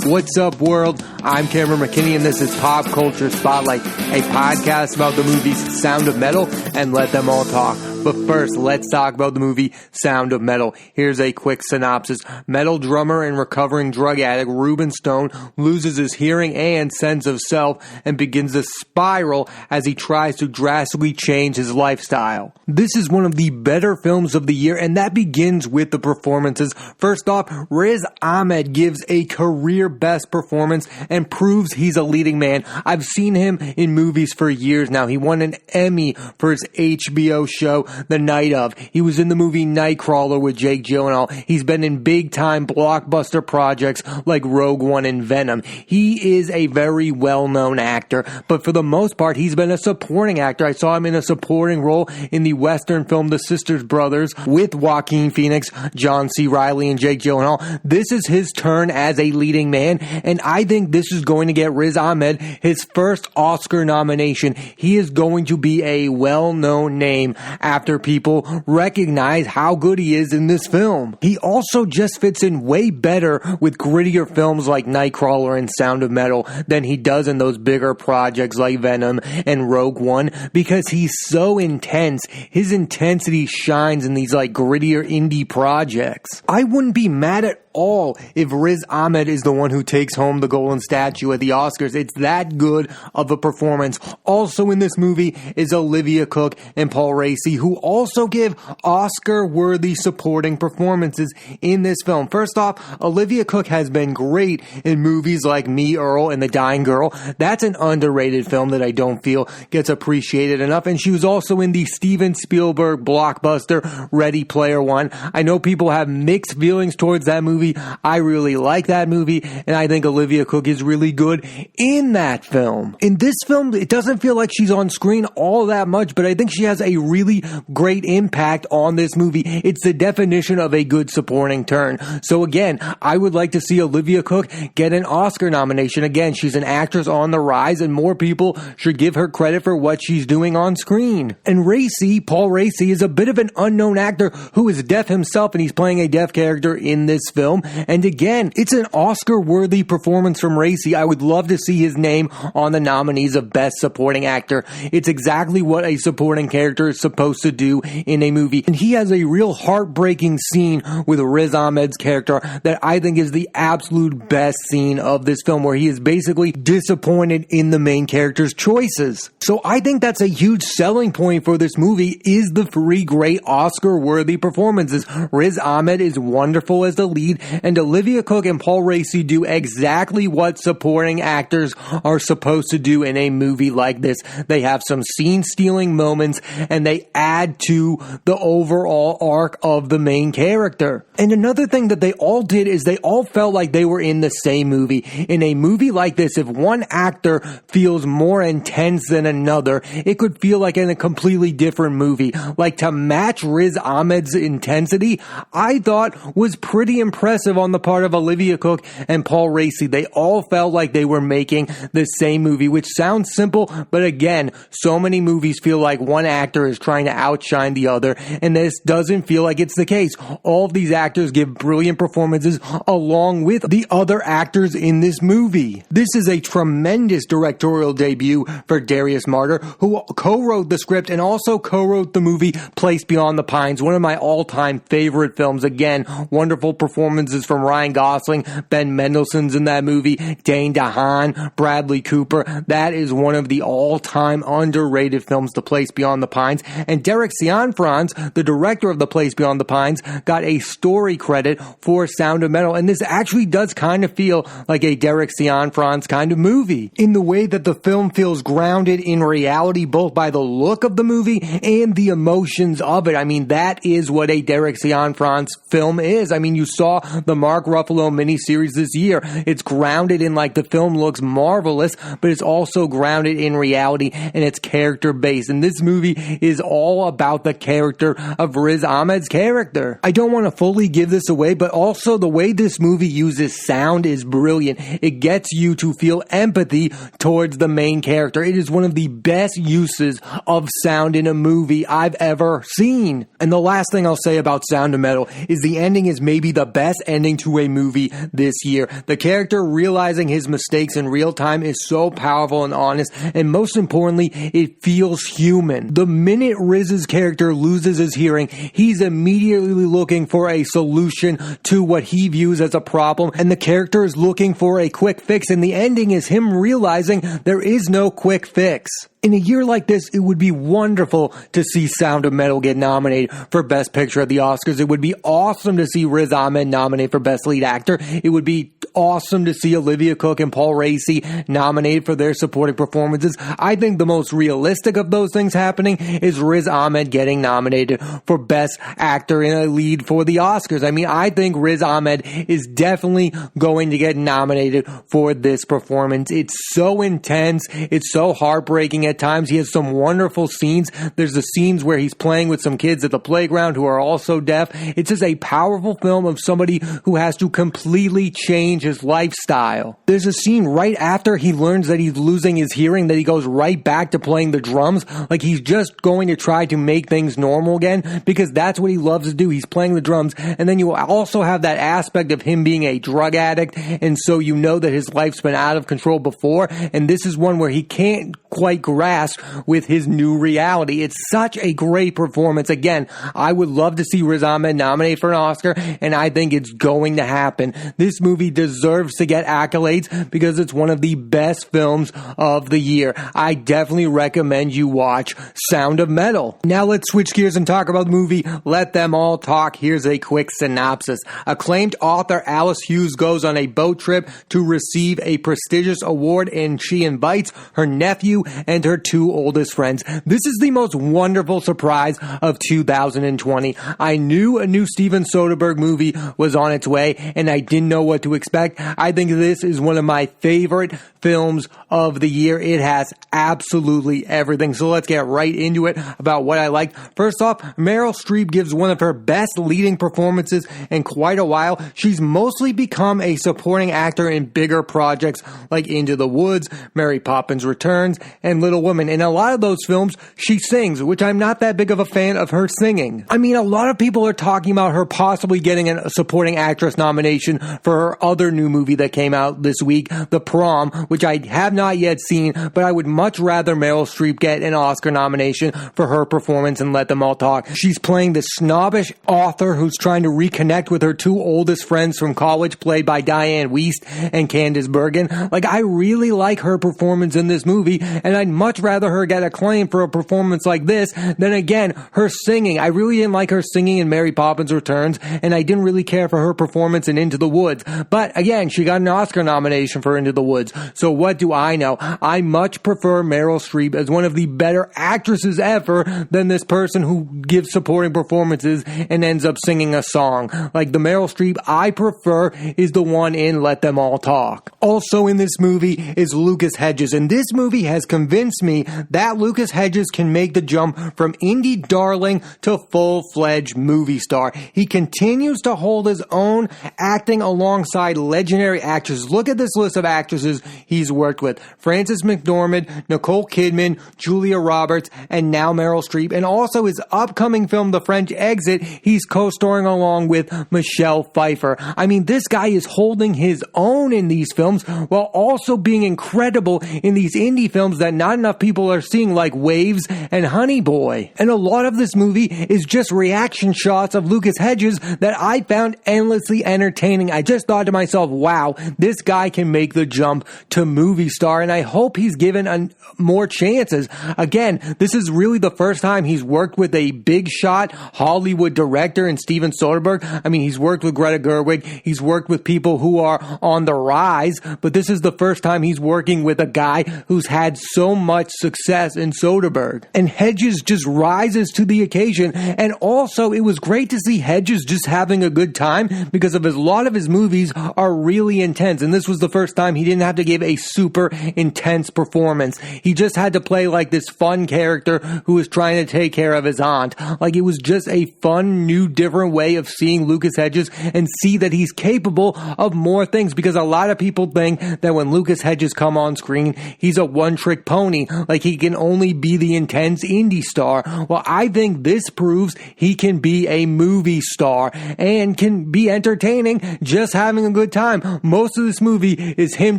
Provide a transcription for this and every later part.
What's up, world? I'm Cameron McKinney, and this is Pop Culture Spotlight, a podcast about the movies Sound of Metal and Let Them All Talk. But first, let's talk about the movie Sound of Metal. Here's a quick synopsis. Metal drummer and recovering drug addict Ruben Stone loses his hearing and sense of self and begins to spiral as he tries to drastically change his lifestyle. This is one of the better films of the year, and that begins with the performances. First off, Riz Ahmed gives a career best performance and proves he's a leading man. I've seen him in movies for years now. He won an Emmy for his HBO show, The Night Of. He was in the movie Nightcrawler with Jake Gyllenhaal. He's been in big-time blockbuster projects like Rogue One and Venom. He is a very well-known actor, but for the most part, he's been a supporting actor. I saw him in a supporting role in the Western film The Sisters Brothers with Joaquin Phoenix, John C. Reilly, and Jake Gyllenhaal. This is his turn as a leading man, and I think this is going to get Riz Ahmed his first Oscar nomination. He is going to be a well-known name after people recognize how good he is in this film. He also just fits in way better with grittier films like Nightcrawler and Sound of Metal than he does in those bigger projects like Venom and Rogue One because he's so intense. His intensity shines in these like grittier indie projects. I wouldn't be mad at all if Riz Ahmed is the one who takes home the golden statue at the Oscars. It's that good of a performance. Also in this movie is Olivia Cooke and Paul Raci, who also give Oscar-worthy supporting performances in this film. First off, Olivia Cooke has been great in movies like Me, Earl, and The Dying Girl. That's an underrated film that I don't feel gets appreciated enough. And she was also in the Steven Spielberg blockbuster Ready Player One. I know people have mixed feelings towards that movie. I really like that movie, and I think Olivia Cooke is really good in that film. In this film, it doesn't feel like she's on screen all that much, but I think she has a really great impact on this movie. It's the definition of a good supporting turn. So again, I would like to see Olivia Cooke get an Oscar nomination. Again, she's an actress on the rise, and more people should give her credit for what she's doing on screen. And Raci, Paul Raci, is a bit of an unknown actor who is deaf himself, and he's playing a deaf character in this film. And again, it's an Oscar-worthy performance from Raci. I would love to see his name on the nominees of Best Supporting Actor. It's exactly what a supporting character is supposed to do in a movie. And he has a real heartbreaking scene with Riz Ahmed's character that I think is the absolute best scene of this film, where he is basically disappointed in the main character's choices. So I think that's a huge selling point for this movie, is the three great Oscar-worthy performances. Riz Ahmed is wonderful as the lead, and Olivia Cooke and Paul Raci do exactly what supporting actors are supposed to do in a movie like this. They have some scene-stealing moments, and they add to the overall arc of the main character. And another thing that they all did is they all felt like they were in the same movie. In a movie like this, if one actor feels more intense than another, it could feel like in a completely different movie. Like, to match Riz Ahmed's intensity, I thought was pretty impressive on the part of Olivia Cooke and Paul Raci. They all felt like they were making the same movie, which sounds simple, but again, so many movies feel like one actor is trying to outshine the other, and this doesn't feel like it's the case. All of these actors give brilliant performances along with the other actors in this movie. This is a tremendous directorial debut for Darius Marder, who co-wrote the script and also co-wrote the movie Place Beyond the Pines, one of my all-time favorite films. Again, wonderful performances from Ryan Gosling, Ben Mendelsohn's in that movie, Dane DeHaan, Bradley Cooper. That is one of the all-time underrated films, The Place Beyond the Pines. And Derek Cianfrance, the director of The Place Beyond the Pines, got a story credit for Sound of Metal. And this actually does kind of feel like a Derek Cianfrance kind of movie, in the way that the film feels grounded in reality, both by the look of the movie and the emotions of it. I mean, that is what a Derek Cianfrance film is. I mean, you saw the Mark Ruffalo miniseries this year. It's grounded in, like, the film looks marvelous, but it's also grounded in reality, and it's character based. And this movie is all about the character of Riz Ahmed's character. I don't want to fully give this away, but also the way this movie uses sound is brilliant. It gets you to feel empathy towards the main character. It is one of the best uses of sound in a movie I've ever seen. And the last thing I'll say about Sound of Metal is the ending is maybe the best best ending to a movie this year. The character realizing his mistakes in real time is so powerful and honest, and most importantly, it feels human. The minute Riz's character loses his hearing, he's immediately looking for a solution to what he views as a problem, and the character is looking for a quick fix, and the ending is him realizing there is no quick fix. In a year like this, it would be wonderful to see Sound of Metal get nominated for Best Picture at the Oscars. It would be awesome to see Riz Ahmed nominated for Best Lead Actor. It would be awesome to see Olivia Cooke and Paul Raci nominated for their supporting performances. I think the most realistic of those things happening is Riz Ahmed getting nominated for Best Actor in a Lead for the Oscars. I mean, I think Riz Ahmed is definitely going to get nominated for this performance. It's so intense. It's so heartbreaking at times. He has some wonderful scenes. There's the scenes where he's playing with some kids at the playground who are also deaf. It's just a powerful film of somebody who has to completely change his lifestyle. There's a scene right after he learns that he's losing his hearing that he goes right back to playing the drums, like he's just going to try to make things normal again, because that's what he loves to do. He's playing the drums, and then you also have that aspect of him being a drug addict, and so you know that his life's been out of control before, and this is one where he can't quite grasp with his new reality. It's such a great performance. Again, I would love to see Riz Ahmed nominated for an Oscar, and I think it's going to happen. This movie deserves to get accolades because it's one of the best films of the year. I definitely recommend you watch Sound of Metal. Now let's switch gears and talk about the movie Let Them All Talk. Here's a quick synopsis. Acclaimed author Alice Hughes goes on a boat trip to receive a prestigious award, and she invites her nephew and her two oldest friends. This is the most wonderful surprise of 2020. I knew a new Steven Soderbergh movie was on its way, and I didn't know what to expect. I think this is one of my favorite films of the year. It has absolutely everything. So let's get right into it about what I liked. First off, Meryl Streep gives one of her best leading performances in quite a while. She's mostly become a supporting actor in bigger projects like Into the Woods, Mary Poppins Returns, and Little Women. In a lot of those films, she sings, which I'm not that big of a fan of her singing. I mean, a lot of people are talking about her possibly getting a supporting actress nomination for her other new movie that came out this week, The Prom, which I have not yet seen, but I would much rather Meryl Streep get an Oscar nomination for her performance in Let Them All Talk. She's playing the snobbish author who's trying to reconnect with her two oldest friends from college, played by Diane Wiest and Candice Bergen. Like, I really like her performance in this movie, and I'd much rather her get acclaim for a performance like this than, again, her singing. I really didn't like her singing in Mary Poppins Returns, and I didn't really care for her performance in Into the Woods. But, again, she got an Oscar nomination for Into the Woods. So what do I know? I much prefer Meryl Streep as one of the better actresses ever than this person who gives supporting performances and ends up singing a song. Like, the Meryl Streep I prefer is the one in Let Them All Talk. Also in this movie is Lucas Hedges, and this movie has convinced me that Lucas Hedges can make the jump from indie darling to full-fledged movie star. He continues to hold his own, acting alongside legendary actresses. Look at this list of actresses he's worked with: Frances McDormand, Nicole Kidman, Julia Roberts, and now Meryl Streep. And also his upcoming film, The French Exit, he's co-starring along with Michelle Pfeiffer. I mean, this guy is holding his own in these films while also being incredible in these indie films that not enough people are seeing, like Waves and Honey Boy. And a lot of this movie is just reaction shots of Lucas Hedges that I found endlessly entertaining. I just thought to myself, wow, this guy can make the jump to movie star, and I hope he's given more chances. Again, this is really the first time he's worked with a big shot Hollywood director in Steven Soderbergh. I mean, he's worked with Greta Gerwig, he's worked with people who are on the rise, but this is the first time he's working with a guy who's had so much success in Soderbergh. And Hedges just rises to the occasion, and also it was great to see Hedges just having a good time, because a lot of his movies are really intense, and this was the first time he didn't have to give a super intense performance. He just had to play like this fun character who was trying to take care of his aunt. Like, it was just a fun, new, different way of seeing Lucas Hedges and see that he's capable of more things, because a lot of people think that when Lucas Hedges come on screen, he's a one-trick pony, like he can only be the intense indie star. Well, I think this proves he can be a movie star and can be entertaining, just having a good time. Most of this movie is him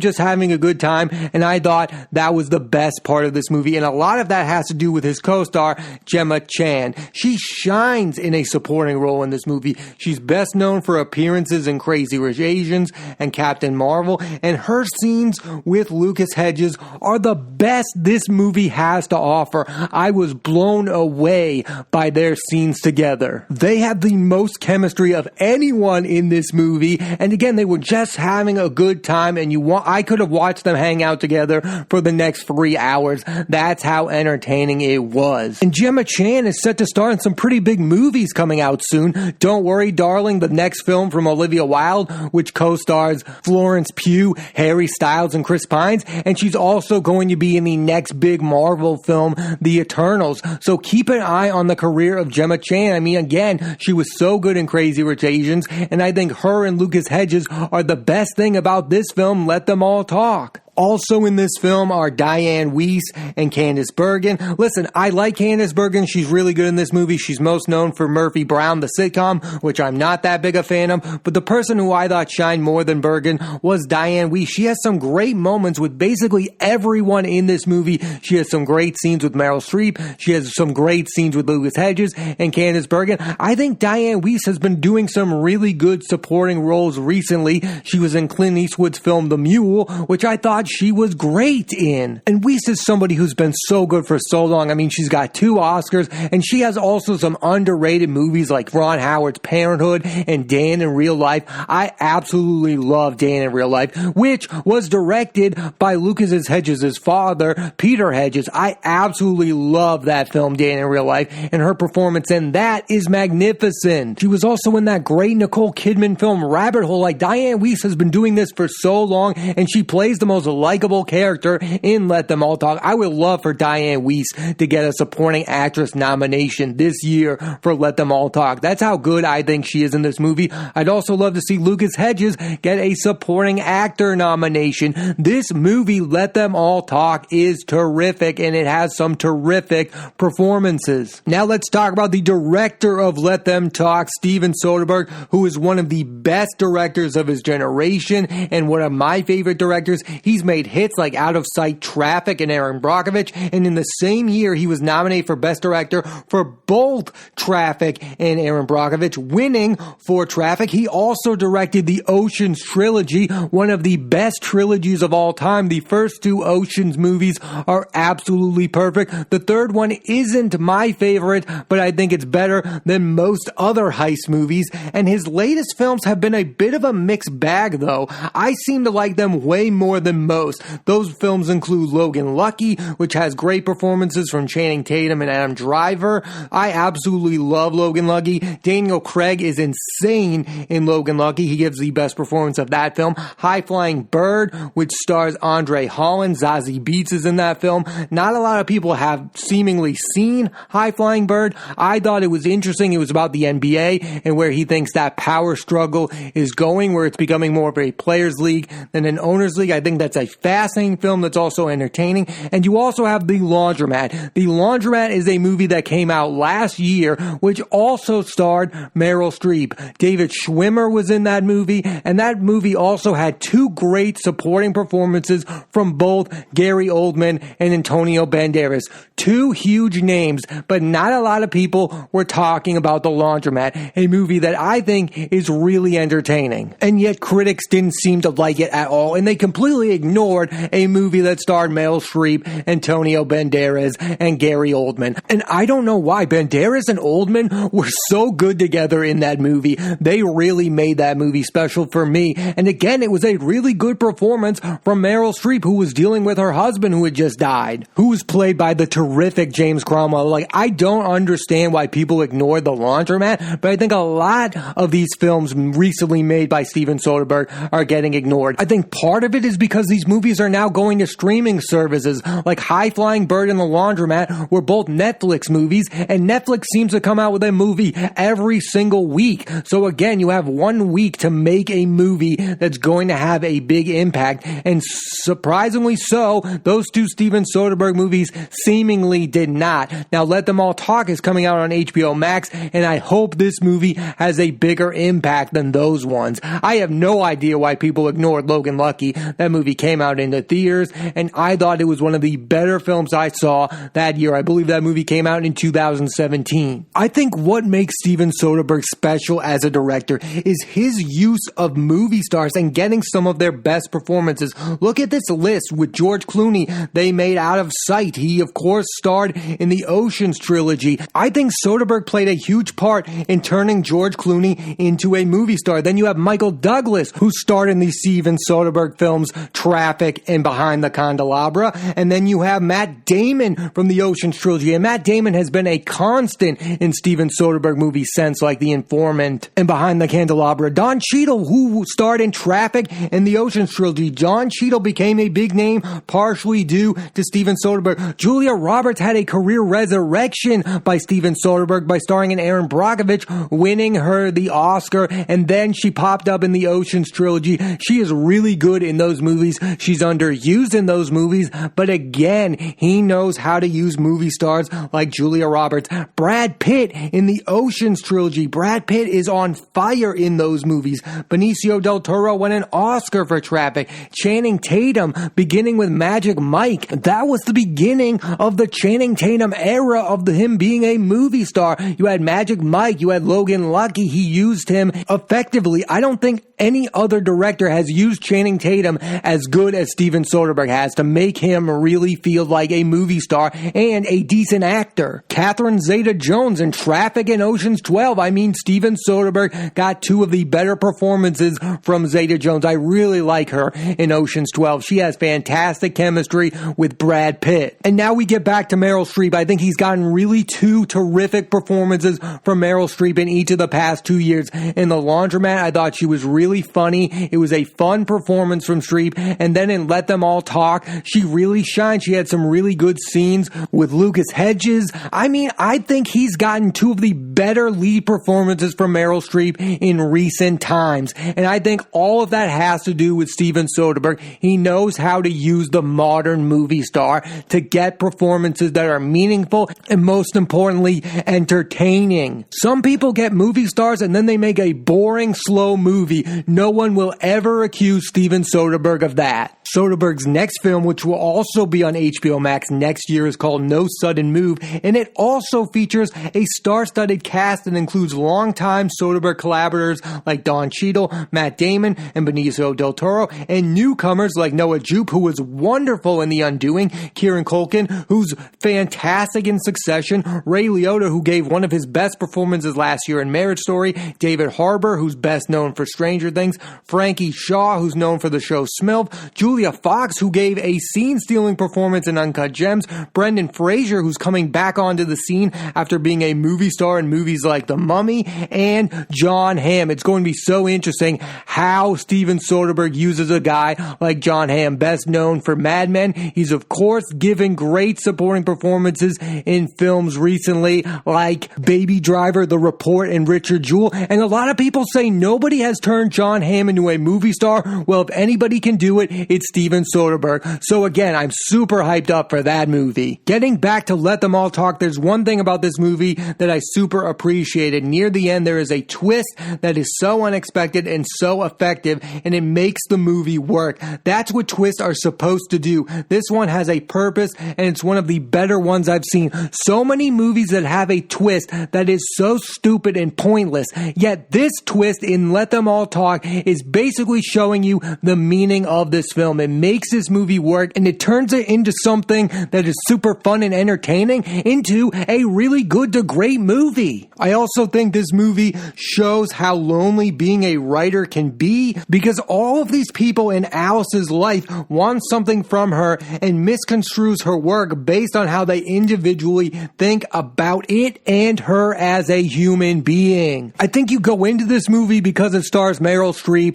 just having a good time, and I thought that was the best part of this movie, and a lot of that has to do with his co-star, Gemma Chan. She shines in a supporting role in this movie. She's best known for appearances in Crazy Rich Asians and Captain Marvel, and her scenes with Lucas Hedges are the best this movie has to offer. I was blown away by their scenes together. They had the most chemistry of anyone in this movie, and again, they were just having a good time, and I could have watched them hang out together for the next 3 hours. That's how entertaining it was. And Gemma Chan is set to star in some pretty big movies coming out soon. Don't Worry, Darling, the next film from Olivia Wilde, which co-stars Florence Pugh, Harry Styles, and Chris Pines, and she's also going to be in the next big Marvel film, The Eternals. So keep an eye on the career of Gemma Chan. I mean, again, she was so good in Crazy Rich Asians, and I think her and Lucas Hedges are the best thing about this film, Let Them All Talk. Also in this film are Diane Wiest and Candice Bergen. Listen, I like Candice Bergen. She's really good in this movie. She's most known for Murphy Brown, the sitcom, which I'm not that big a fan of. But the person who I thought shined more than Bergen was Diane Wiest. She has some great moments with basically everyone in this movie. She has some great scenes with Meryl Streep. She has some great scenes with Lucas Hedges and Candice Bergen. I think Diane Wiest has been doing some really good supporting roles recently. She was in Clint Eastwood's film The Mule, which I thought she was great in. And Wiest is somebody who's been so good for so long. I mean, she's got 2 Oscars, and she has also some underrated movies like Ron Howard's Parenthood and Dan in Real Life. I absolutely love Dan in Real Life, which was directed by Lucas Hedges' father, Peter Hedges. I absolutely love that film, Dan in Real Life, and her performance in that is magnificent. She was also in that great Nicole Kidman film, Rabbit Hole. Like, Diane Wiest has been doing this for so long, and she plays the most likable character in Let Them All Talk. I would love for Diane Wiest to get a supporting actress nomination this year for Let Them All Talk. That's how good I think she is in this movie. I'd also love to see Lucas Hedges get a supporting actor nomination. This movie, Let Them All Talk, is terrific, and it has some terrific performances. Now let's talk about the director of Let Them Talk, Steven Soderbergh, who is one of the best directors of his generation and one of my favorite directors. He's made hits like Out of Sight, Traffic, and Erin Brockovich, and in the same year he was nominated for Best Director for both Traffic and Erin Brockovich, winning for Traffic. He also directed the Oceans trilogy, one of the best trilogies of all time. The first 2 Oceans movies are absolutely perfect. The third one isn't my favorite, but I think it's better than most other heist movies, and his latest films have been a bit of a mixed bag though. I seem to like them way more than most. Those films include Logan Lucky, which has great performances from Channing Tatum and Adam Driver. I absolutely love Logan Lucky. Daniel Craig is insane in Logan Lucky. He gives the best performance of that film. High Flying Bird, which stars Andre Holland. Zazie Beetz is in that film. Not a lot of people have seemingly seen High Flying Bird. I thought it was interesting. It was about the NBA and where he thinks that power struggle is going, where it's becoming more of a players' league than an owners' league. I think that's a fascinating film that's also entertaining. And you also have The Laundromat. The Laundromat is a movie that came out last year, which also starred Meryl Streep. David Schwimmer was in that movie, and that movie also had 2 great supporting performances from both Gary Oldman and Antonio Banderas. 2 huge names, but not a lot of people were talking about The Laundromat, a movie that I think is really entertaining. And yet critics didn't seem to like it at all, and they completely ignored ignored a movie that starred Meryl Streep, Antonio Banderas, and Gary Oldman. And I don't know why. Banderas and Oldman were so good together in that movie. They really made that movie special for me. And again, it was a really good performance from Meryl Streep, who was dealing with her husband who had just died, who was played by the terrific James Cromwell. Like, I don't understand why people ignored The Laundromat, but I think a lot of these films recently made by Steven Soderbergh are getting ignored. I think part of it is because these movies are now going to streaming services, like High Flying Bird and The Laundromat were both Netflix movies, and Netflix seems to come out with a movie every single week. So again, you have 1 week to make a movie that's going to have a big impact, and surprisingly so, those two Steven Soderbergh movies seemingly did not. Now, Let Them All Talk is coming out on HBO Max, and I hope this movie has a bigger impact than those ones. I have no idea why people ignored Logan Lucky. That movie came out in the theaters, and I thought it was one of the better films I saw that year. I believe that movie came out in 2017. I think what makes Steven Soderbergh special as a director is his use of movie stars and getting some of their best performances. Look at this list with George Clooney. They made Out of Sight. He, of course, starred in the Ocean's trilogy. I think Soderbergh played a huge part in turning George Clooney into a movie star. Then you have Michael Douglas, who starred in the Steven Soderbergh films Traffic and Behind the Candelabra. And then you have Matt Damon from the Ocean's trilogy. And Matt Damon has been a constant in Steven Soderbergh movies since, like The Informant and Behind the Candelabra. Don Cheadle, who starred in Traffic and the Ocean's trilogy. Don Cheadle became a big name partially due to Steven Soderbergh. Julia Roberts had a career resurrection by Steven Soderbergh by starring in Erin Brockovich, winning her the Oscar, and then she popped up in the Ocean's trilogy. She is really good in those movies. She's underused in those movies, but again, he knows how to use movie stars like Julia Roberts. Brad Pitt in the Ocean's trilogy. Brad Pitt is on fire in those movies. Benicio del Toro won an Oscar for Traffic. Channing Tatum, beginning with Magic Mike. That was the beginning of the Channing Tatum era of him being a movie star. You had Magic Mike, you had Logan Lucky. He used him effectively. I don't think any other director has used Channing Tatum as good as Steven Soderbergh has to make him really feel like a movie star and a decent actor. Catherine Zeta-Jones in Traffic and Ocean's 12. I mean, Steven Soderbergh got two of the better performances from Zeta-Jones. I really like her in Ocean's 12. She has fantastic chemistry with Brad Pitt. And now we get back to Meryl Streep. I think he's gotten really two terrific performances from Meryl Streep in each of the past 2 years. In The Laundromat, I thought she was really funny. It was a fun performance from Streep. And then in Let Them All Talk, she really shined. She had some really good scenes with Lucas Hedges. I mean, I think he's gotten two of the better lead performances from Meryl Streep in recent times. And I think all of that has to do with Steven Soderbergh. He knows how to use the modern movie star to get performances that are meaningful and, most importantly, entertaining. Some people get movie stars and then they make a boring, slow movie. No one will ever accuse Steven Soderbergh of that. Soderbergh's next film, which will also be on HBO Max next year, is called No Sudden Move, and it also features a star-studded cast that includes longtime Soderbergh collaborators like Don Cheadle, Matt Damon, and Benicio del Toro, and newcomers like Noah Jupe, who was wonderful in The Undoing, Kieran Culkin, who's fantastic in Succession, Ray Liotta, who gave one of his best performances last year in Marriage Story, David Harbour, who's best known for Stranger Things, Frankie Shaw, who's known for the show Smilf, Julia Fox, who gave a scene-stealing performance in Uncut Gems, Brendan Fraser, who's coming back onto the scene after being a movie star in movies like The Mummy, and Jon Hamm. It's going to be so interesting how Steven Soderbergh uses a guy like Jon Hamm, best known for Mad Men. He's, of course, given great supporting performances in films recently like Baby Driver, The Report, and Richard Jewell. And a lot of people say nobody has turned Jon Hamm into a movie star. Well, if anybody can do it, it's Steven Soderbergh. So again, I'm super hyped up for that movie. Getting back to Let Them All Talk, there's one thing about this movie that I super appreciated. Near the end, there is a twist that is so unexpected and so effective, and it makes the movie work. That's what twists are supposed to do. This one has a purpose, and it's one of the better ones I've seen. So many movies that have a twist that is so stupid and pointless, yet this twist in Let Them All Talk is basically showing you the meaning of this film. film. It makes this movie work, and it turns it into something that is super fun and entertaining into a really good to great movie. I also think this movie shows how lonely being a writer can be, because all of these people in Alice's life want something from her and misconstrues her work based on how they individually think about it and her as a human being. I think you go into this movie because it stars Meryl Streep,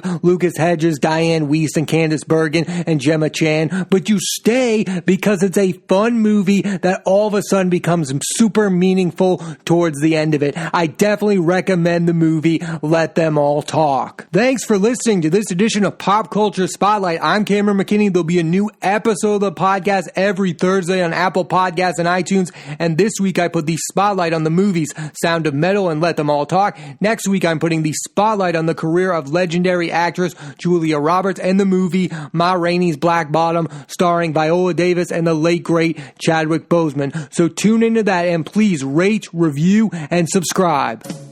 Hedges, Diane Wiest, and Candice Bergen, and Gemma Chan, but you stay because it's a fun movie that all of a sudden becomes super meaningful towards the end of it. I definitely recommend the movie Let Them All Talk. Thanks for listening to this edition of Pop Culture Spotlight. I'm Cameron McKinney. There'll be a new episode of the podcast every Thursday on Apple Podcasts and iTunes, and this week I put the spotlight on the movies Sound of Metal and Let Them All Talk. Next week I'm putting the spotlight on the career of legendary actress Julia Roberts and the movie Ma Rainey's Black Bottom, starring Viola Davis and the late great Chadwick Boseman. So tune into that and please rate, review, and subscribe.